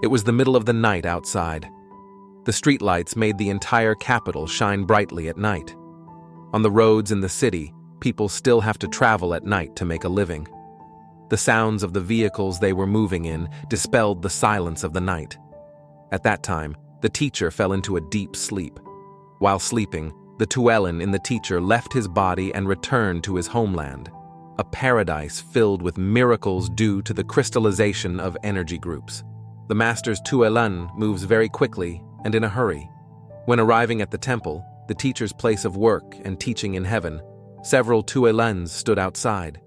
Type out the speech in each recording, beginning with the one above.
It was the middle of the night outside. The streetlights made the entire capital shine brightly at night. On the roads in the city, people still have to travel at night to make a living. The sounds of the vehicles they were moving in dispelled the silence of the night. At that time, the teacher fell into a deep sleep. While sleeping, the Tuelan in the teacher left his body and returned to his homeland, a paradise filled with miracles due to the crystallization of energy groups. The master's Tuelan moves very quickly and in a hurry. When arriving at the temple, the teacher's place of work and teaching in heaven, several Tuelans stood outside.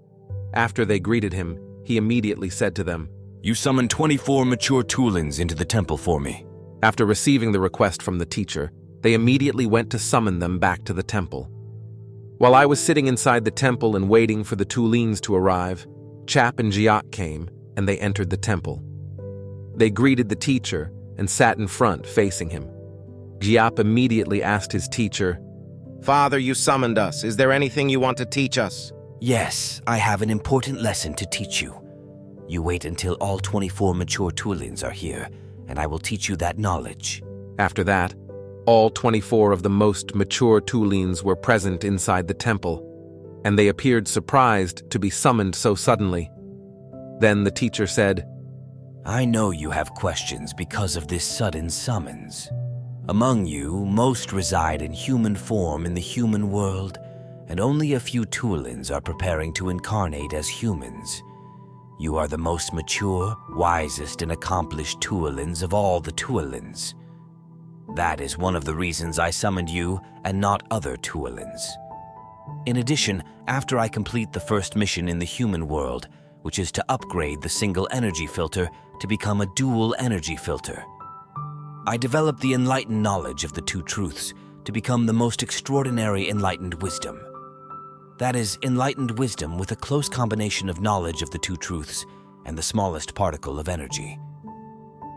After they greeted him, he immediately said to them, "You summon 24 mature Tuelans into the temple for me." After receiving the request from the teacher, they immediately went to summon them back to the temple. While I was sitting inside the temple and waiting for the Tuelans to arrive, Chap and Jiak came, and they entered the temple. They greeted the teacher and sat in front facing him. Jiap immediately asked his teacher, "Father, you summoned us. Is there anything you want to teach us?" Yes, I have an important lesson to teach you. You wait until all 24 mature Tuelans are here, and I will teach you that knowledge. After that, all 24 of the most mature Tuelans were present inside the temple, and they appeared surprised to be summoned so suddenly. Then the teacher said, I know you have questions because of this sudden summons. Among you, most reside in human form in the human world, and only a few Tuelans are preparing to incarnate as humans. You are the most mature, wisest, and accomplished Tuelans of all the Tuelans. That is one of the reasons I summoned you and not other Tuelans. In addition, after I complete the first mission in the human world, which is to upgrade the single energy filter to become a dual energy filter, I developed the enlightened knowledge of the two truths to become the most extraordinary enlightened wisdom. That is, enlightened wisdom with a close combination of knowledge of the two truths and the smallest particle of energy.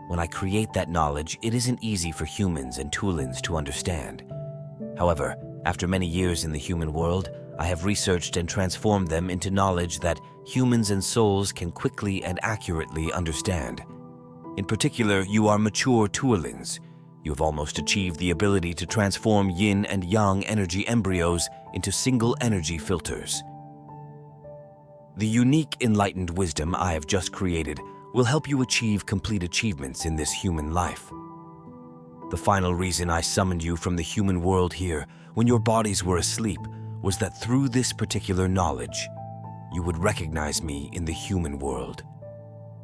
When I create that knowledge, it isn't easy for humans and Tuelans to understand. However, after many years in the human world, I have researched and transformed them into knowledge that humans and souls can quickly and accurately understand. In particular, you are mature Tuelans. You have almost achieved the ability to transform yin and yang energy embryos into single energy filters. The unique enlightened wisdom I have just created will help you achieve complete achievements in this human life. The final reason I summoned you from the human world here when your bodies were asleep was that through this particular knowledge, you would recognize me in the human world.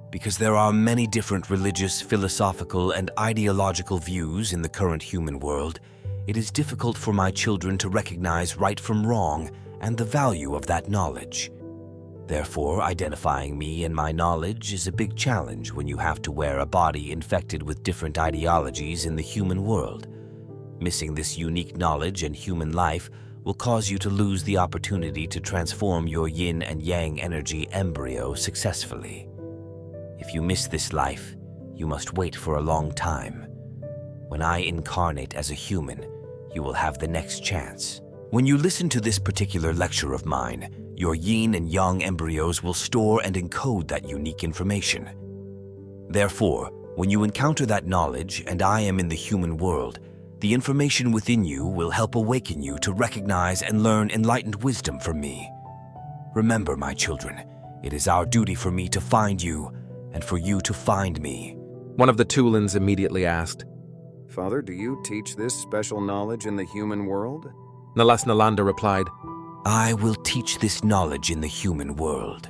Because there are many different religious, philosophical, and ideological views in the current human world, it is difficult for my children to recognize right from wrong and the value of that knowledge. Therefore, identifying me and my knowledge is a big challenge when you have to wear a body infected with different ideologies in the human world. Missing this unique knowledge and human life will cause you to lose the opportunity to transform your yin and yang energy embryo successfully. If you miss this life, you must wait for a long time. When I incarnate as a human, you will have the next chance. When you listen to this particular lecture of mine, your yin and yang embryos will store and encode that unique information. Therefore, when you encounter that knowledge and I am in the human world, the information within you will help awaken you to recognize and learn enlightened wisdom from me. Remember, my children, it is our duty for me to find you and for you to find me. One of the Tuelans immediately asked, Father, do you teach this special knowledge in the human world? Nalas Nalanda replied, I will teach this knowledge in the human world.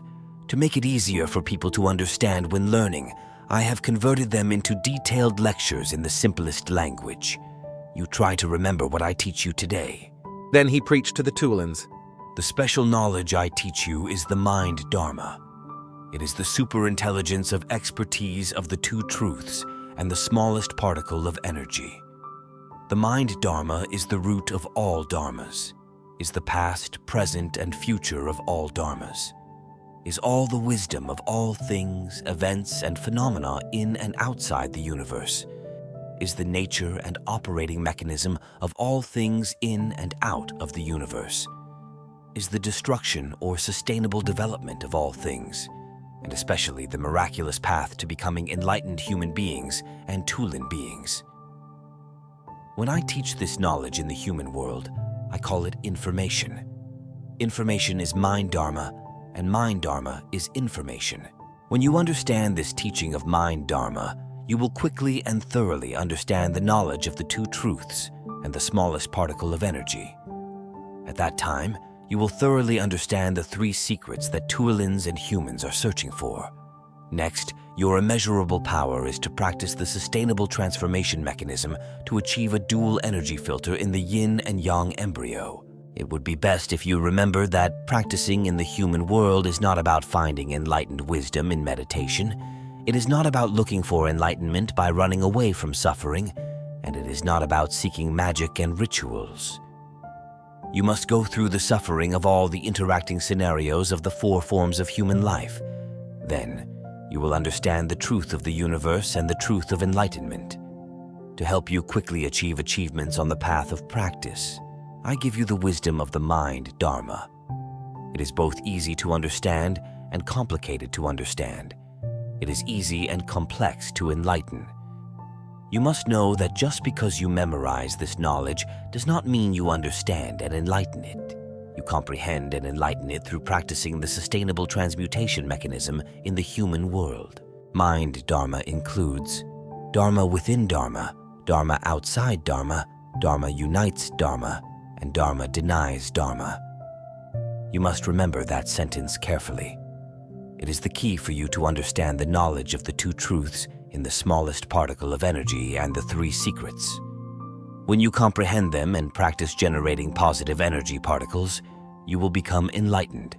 To make it easier for people to understand when learning, I have converted them into detailed lectures in the simplest language. You try to remember what I teach you today. Then he preached to the Tuelans. The special knowledge I teach you is the mind Dharma. It is the superintelligence of expertise of the two truths and the smallest particle of energy. The mind Dharma is the root of all Dharmas, is the past, present, and future of all Dharmas, is all the wisdom of all things, events, and phenomena in and outside the universe, is the nature and operating mechanism of all things in and out of the universe, is the destruction or sustainable development of all things, and especially the miraculous path to becoming enlightened human beings and Tulin beings. When I teach this knowledge in the human world, I call it information. Information is mind Dharma, and mind Dharma is information. When you understand this teaching of mind Dharma, you will quickly and thoroughly understand the knowledge of the two truths and the smallest particle of energy. At that time, you will thoroughly understand the three secrets that Tuolins and humans are searching for. Next, your immeasurable power is to practice the sustainable transformation mechanism to achieve a dual energy filter in the yin and yang embryo. It would be best if you remember that practicing in the human world is not about finding enlightened wisdom in meditation. It is not about looking for enlightenment by running away from suffering, and it is not about seeking magic and rituals. You must go through the suffering of all the interacting scenarios of the four forms of human life. Then, you will understand the truth of the universe and the truth of enlightenment. To help you quickly achieve achievements on the path of practice, I give you the wisdom of the mind Dharma. It is both easy to understand and complicated to understand. It is easy and complex to enlighten. You must know that just because you memorize this knowledge does not mean you understand and enlighten it. You comprehend and enlighten it through practicing the sustainable transmutation mechanism in the human world. Mind Dharma includes Dharma within Dharma, Dharma outside Dharma, Dharma unites Dharma, and Dharma denies Dharma. You must remember that sentence carefully. It is the key for you to understand the knowledge of the two truths in the smallest particle of energy and the three secrets. When you comprehend them and practice generating positive energy particles, you will become enlightened.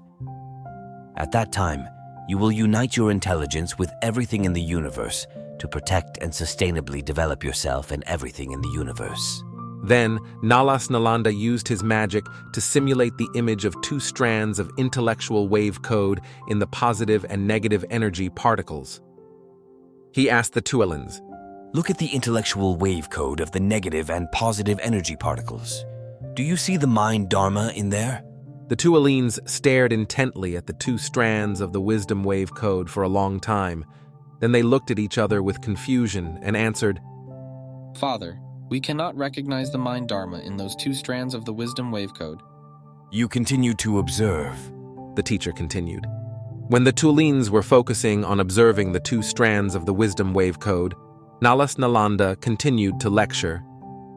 At that time, you will unite your intelligence with everything in the universe to protect and sustainably develop yourself and everything in the universe. Then, Nalas Nalanda used his magic to simulate the image of two strands of intellectual wave code in the positive and negative energy particles. He asked the Tuolins, Look at the intellectual wave code of the negative and positive energy particles. Do you see the mind Dharma in there? The Tuolins stared intently at the two strands of the wisdom wave code for a long time. Then they looked at each other with confusion and answered, Father, we cannot recognize the mind Dharma in those two strands of the wisdom wave code. You continue to observe, the teacher continued. When the Tuolins were focusing on observing the two strands of the wisdom wave code, Nalas Nalanda continued to lecture.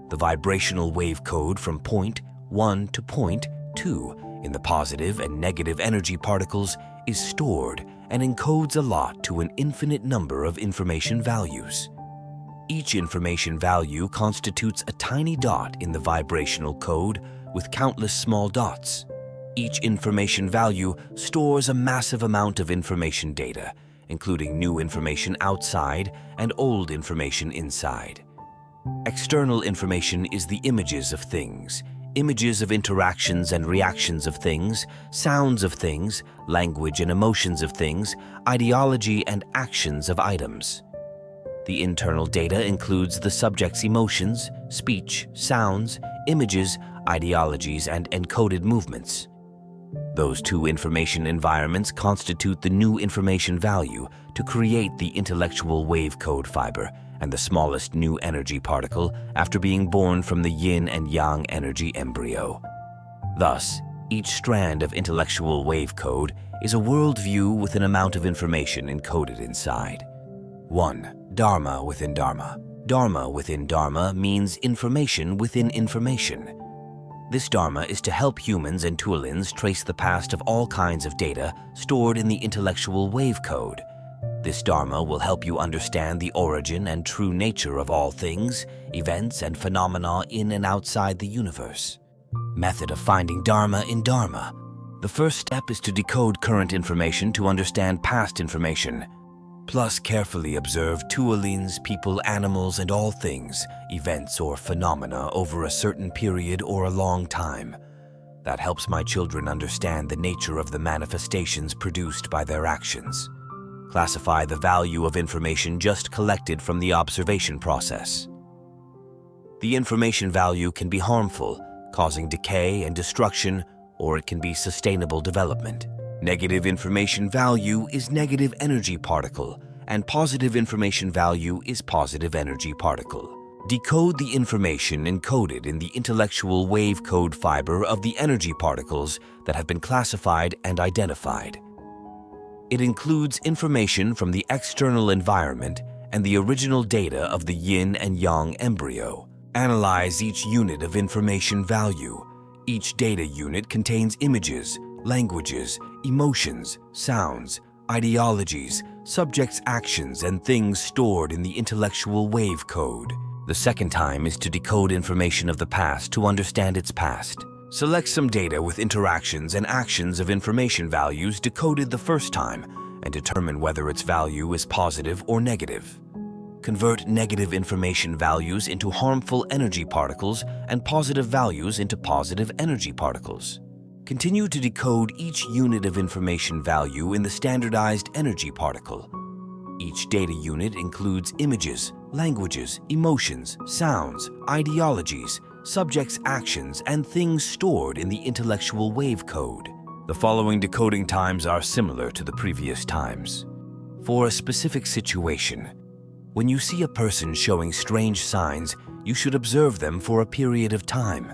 The vibrational wave code from point 1 to point 2 in the positive and negative energy particles is stored and encodes a lot to an infinite number of information values. Each information value constitutes a tiny dot in the vibrational code with countless small dots. Each information value stores a massive amount of information data, including new information outside and old information inside. External information is the images of things, images of interactions and reactions of things, sounds of things, language and emotions of things, ideology and actions of items. The internal data includes the subject's emotions, speech, sounds, images, ideologies, and encoded movements. Those two information environments constitute the new information value to create the intellectual wave code fiber and the smallest new energy particle after being born from the yin and yang energy embryo. Thus, each strand of intellectual wave code is a worldview with an amount of information encoded inside. 1. Dharma within Dharma. Dharma within Dharma means information within information. This Dharma is to help humans and Tuolins trace the past of all kinds of data stored in the intellectual wave code. This Dharma will help you understand the origin and true nature of all things, events, and phenomena in and outside the universe. Method of finding Dharma in Dharma. The first step is to decode current information to understand past information. Plus, carefully observe Tuolins, people, animals, and all things, events, or phenomena over a certain period or a long time. That helps my children understand the nature of the manifestations produced by their actions. Classify the value of information just collected from the observation process. The information value can be harmful, causing decay and destruction, or it can be sustainable development. Negative information value is negative energy particle, and positive information value is positive energy particle. Decode the information encoded in the intellectual wave code fiber of the energy particles that have been classified and identified. It includes information from the external environment and the original data of the yin and yang embryo. Analyze each unit of information value. Each data unit contains images, languages, emotions, sounds, ideologies, subjects' actions, and things stored in the intellectual wave code. The second time is to decode information of the past to understand its past. Select some data with interactions and actions of information values decoded the first time and determine whether its value is positive or negative. Convert negative information values into harmful energy particles and positive values into positive energy particles. Continue to decode each unit of information value in the standardized energy particle. Each data unit includes images, languages, emotions, sounds, ideologies, subjects' actions, and things stored in the intellectual wave code. The following decoding times are similar to the previous times. For a specific situation, when you see a person showing strange signs, you should observe them for a period of time.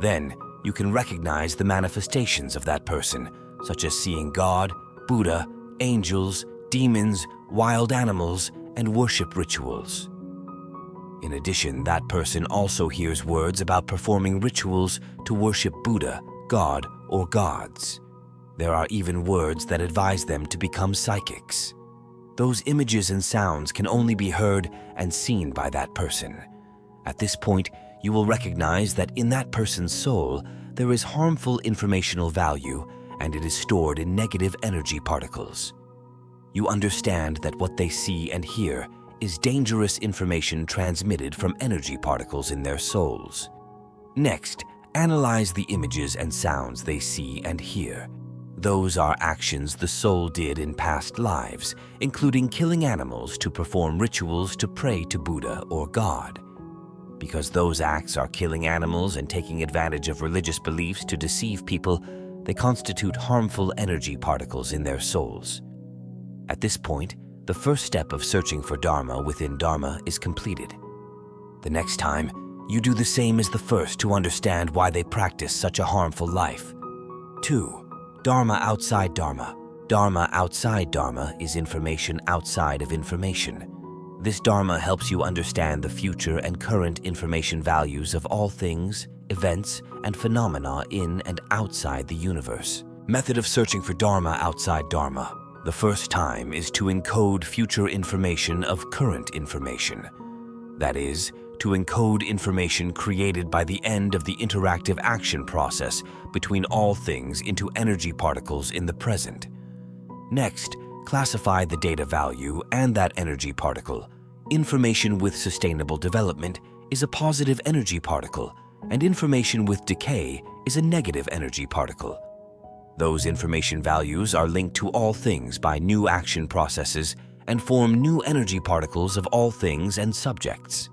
Then, you can recognize the manifestations of that person, such as seeing God, Buddha, angels, demons, wild animals, and worship rituals. In addition, that person also hears words about performing rituals to worship Buddha, God, or gods. There are even words that advise them to become psychics. Those images and sounds can only be heard and seen by that person. At this point, you will recognize that in that person's soul, there is harmful informational value, and it is stored in negative energy particles. You understand that what they see and hear is dangerous information transmitted from energy particles in their souls. Next, analyze the images and sounds they see and hear. Those are actions the soul did in past lives, including killing animals to perform rituals to pray to Buddha or God. Because those acts are killing animals and taking advantage of religious beliefs to deceive people, they constitute harmful energy particles in their souls. At this point, the first step of searching for Dharma within Dharma is completed. The next time, you do the same as the first to understand why they practice such a harmful life. 2. Dharma outside Dharma. Dharma outside Dharma is information outside of information. This Dharma helps you understand the future and current information values of all things, events, and phenomena in and outside the universe. Method of searching for Dharma outside Dharma. The first time is to encode future information of current information. That is, to encode information created by the end of the interactive action process between all things into energy particles in the present. Next, classify the data value and that energy particle. Information with sustainable development is a positive energy particle, and information with decay is a negative energy particle. Those information values are linked to all things by new action processes and form new energy particles of all things and subjects.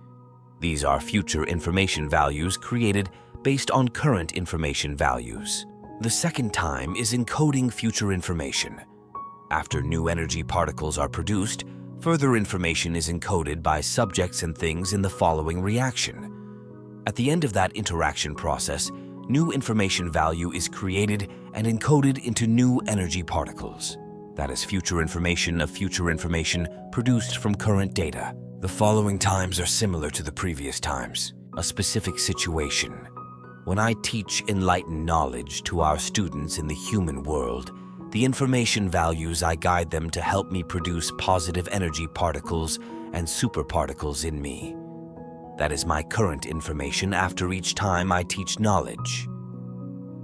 These are future information values created based on current information values. The second time is encoding future information. After new energy particles are produced, further information is encoded by subjects and things in the following reaction. At the end of that interaction process, new information value is created and encoded into new energy particles. That is future information of future information produced from current data. The following times are similar to the previous times. A specific situation. When I teach enlightened knowledge to our students in the human world, the information values I guide them to help me produce positive energy particles and superparticles in me. That is my current information after each time I teach knowledge.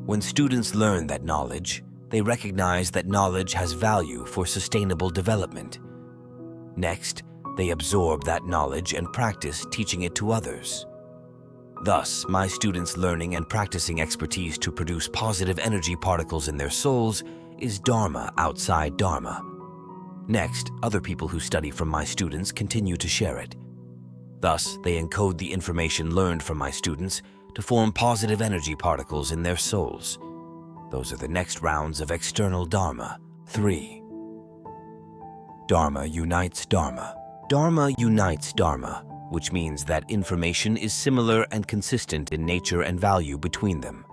When students learn that knowledge, they recognize that knowledge has value for sustainable development. Next, they absorb that knowledge and practice teaching it to others. Thus, my students' learning and practicing expertise to produce positive energy particles in their souls is Dharma outside Dharma. Next, other people who study from my students continue to share it. Thus, they encode the information learned from my students to form positive energy particles in their souls. Those are the next rounds of external Dharma. 3. Dharma unites Dharma. Dharma unites Dharma, which means that information is similar and consistent in nature and value between them.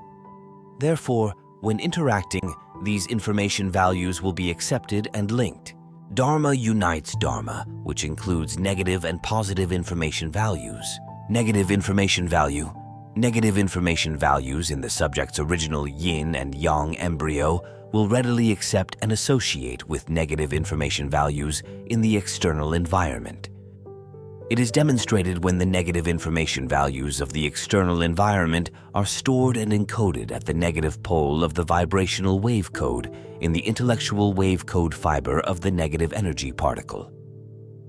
Therefore, when interacting, these information values will be accepted and linked. Dharma unites Dharma, which includes negative and positive information values. Negative information value. Negative information values in the subject's original yin and yang embryo will readily accept and associate with negative information values in the external environment. It is demonstrated when the negative information values of the external environment are stored and encoded at the negative pole of the vibrational wave code in the intellectual wave code fiber of the negative energy particle.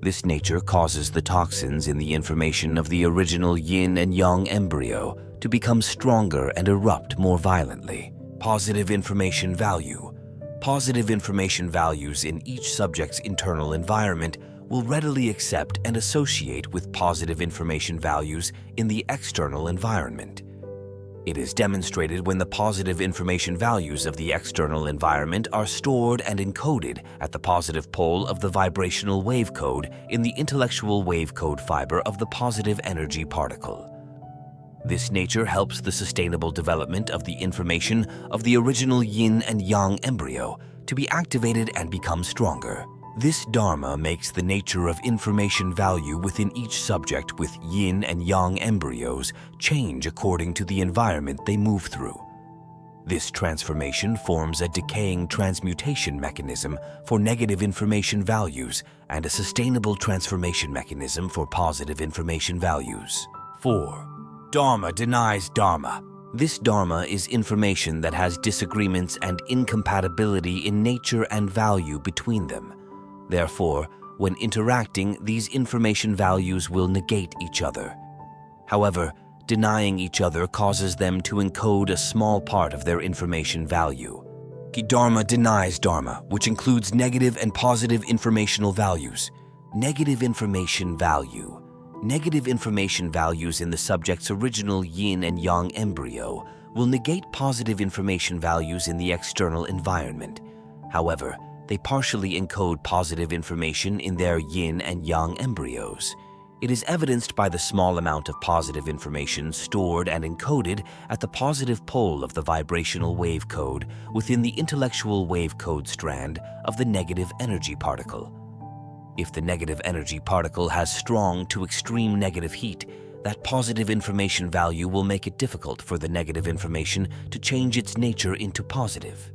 This nature causes the toxins in the information of the original yin and yang embryo to become stronger and erupt more violently. Positive information value. Positive information values in each subject's internal environment will readily accept and associate with positive information values in the external environment. It is demonstrated when the positive information values of the external environment are stored and encoded at the positive pole of the vibrational wave code in the intellectual wave code fiber of the positive energy particle. This nature helps the sustainable development of the information of the original yin and yang embryo to be activated and become stronger. This Dharma makes the nature of information value within each subject with yin and yang embryos change according to the environment they move through. This transformation forms a decaying transmutation mechanism for negative information values and a sustainable transformation mechanism for positive information values. 4. Dharma denies Dharma. This Dharma is information that has disagreements and incompatibility in nature and value between them. Therefore, when interacting, these information values will negate each other. However, denying each other causes them to encode a small part of their information value. Dharma denies Dharma, which includes negative and positive informational values. Negative information value. Negative information values in the subject's original yin and yang embryo will negate positive information values in the external environment. However, they partially encode positive information in their yin and yang embryos. It is evidenced by the small amount of positive information stored and encoded at the positive pole of the vibrational wave code within the intellectual wave code strand of the negative energy particle. If the negative energy particle has strong to extreme negative heat, that positive information value will make it difficult for the negative information to change its nature into positive.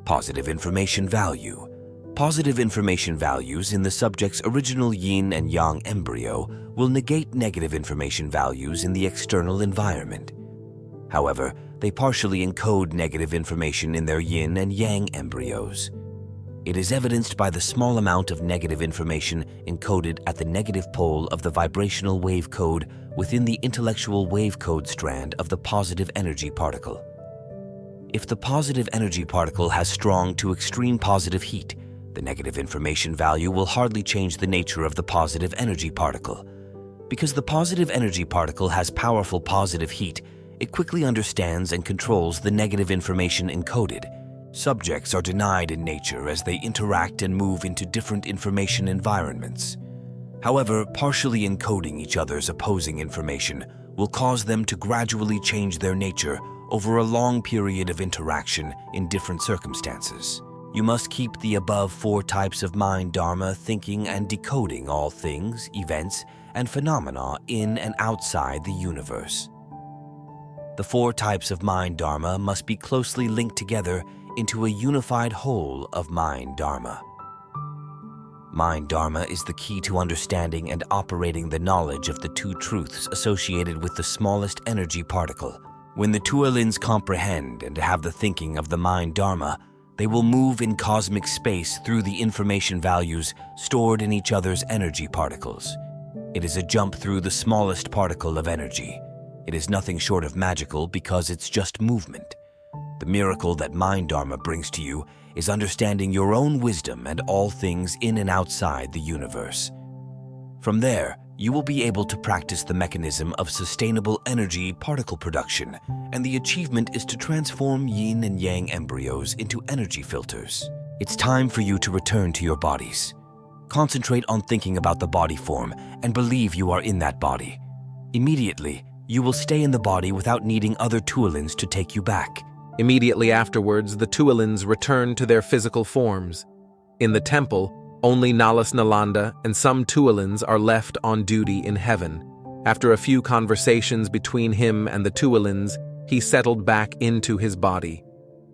Positive information value. Positive information values in the subject's original yin and yang embryo will negate negative information values in the external environment. However, they partially encode negative information in their yin and yang embryos. It is evidenced by the small amount of negative information encoded at the negative pole of the vibrational wave code within the intellectual wave code strand of the positive energy particle. If the positive energy particle has strong to extreme positive heat, the negative information value will hardly change the nature of the positive energy particle. Because the positive energy particle has powerful positive heat, it quickly understands and controls the negative information encoded. Subjects are denied in nature as they interact and move into different information environments. However, partially encoding each other's opposing information will cause them to gradually change their nature over a long period of interaction in different circumstances. You must keep the above 4 types of mind Dharma thinking and decoding all things, events, and phenomena in and outside the universe. The 4 types of mind Dharma must be closely linked together into a unified whole of mind Dharma. Mind Dharma is the key to understanding and operating the knowledge of the 2 truths associated with the smallest energy particle. When the Tuolins comprehend and have the thinking of the mind Dharma, they will move in cosmic space through the information values stored in each other's energy particles. It is a jump through the smallest particle of energy. It is nothing short of magical because it's just movement. The miracle that mind Dharma brings to you is understanding your own wisdom and all things in and outside the universe. From there, you will be able to practice the mechanism of sustainable energy particle production, and the achievement is to transform yin and yang embryos into energy filters. It's time for you to return to your bodies. Concentrate on thinking about the body form and believe you are in that body. Immediately, you will stay in the body without needing other Tuolins to take you back. Immediately afterwards, the Tuolins return to their physical forms. In the temple, only Nalas Nalanda and some Tuolins are left on duty in heaven. After a few conversations between him and the Tuolins, he settled back into his body.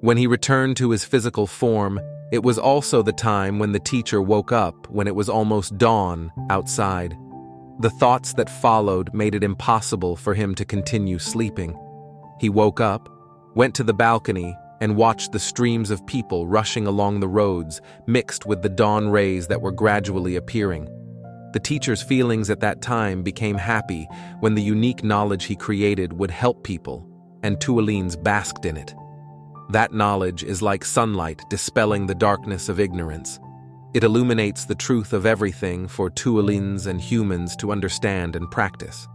When he returned to his physical form, it was also the time when the teacher woke up when it was almost dawn outside. The thoughts that followed made it impossible for him to continue sleeping. He woke up, went to the balcony, and watched the streams of people rushing along the roads, mixed with the dawn rays that were gradually appearing. The teacher's feelings at that time became happy when the unique knowledge he created would help people, and Tuolins basked in it. That knowledge is like sunlight dispelling the darkness of ignorance. It illuminates the truth of everything for Tuolins and humans to understand and practice.